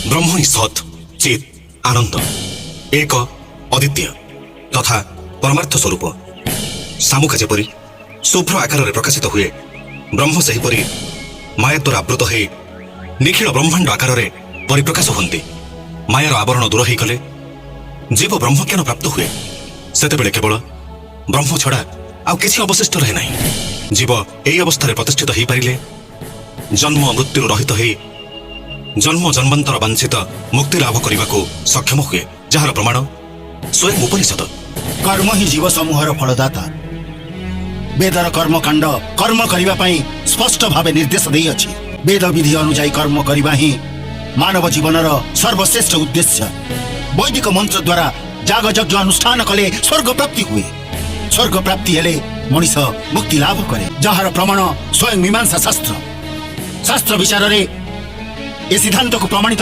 ब्रह्म ही सत् चित आनंद एक अद्वितीय तथा परमार्थ स्वरूप सामुका जेपरी शुभ्र आकार में प्रकाशित हुए ब्रह्म सेहीपरि माया द्वारा आवृत हो निखिल ब्रह्मांड आकार में परिप्रकाश होती मायार आवरण दूर हो गले जीव ब्रह्मज्ञान प्राप्त हुए सेतेबेले केवल ब्रह्म छड़ा आउ किसी अवशिष्ट रहे नहीं। जीव यही अवस्था प्रतिष्ठित हो पारे जन्म मृत्यु रहित हो जन्म जन्मांतर वांछित मुक्ति लाभ करने को सक्षम हुए जार प्रमाण स्वयं उपनिषद। कर्म ही जीव समूहर फलदाता। वेदर कर्मकांड कर्म करने स्पष्ट भाव निर्देश दी अछि। वेद विधि अनुजाई कर्म करने ही मानव जीवनर सर्वश्रेष्ठ उद्देश्य। वैदिक मंत्र द्वारा जाग यज्ञ अनुष्ठान कले स्वर्ग प्राप्ति हुए। स्वर्ग प्राप्ति हेले मनीष मुक्ति लाभ करे जार प्रमाण स्वयं मीमांसा शास्त्र। शास्त्र विचार रे ए सिद्धांत को प्रमाणित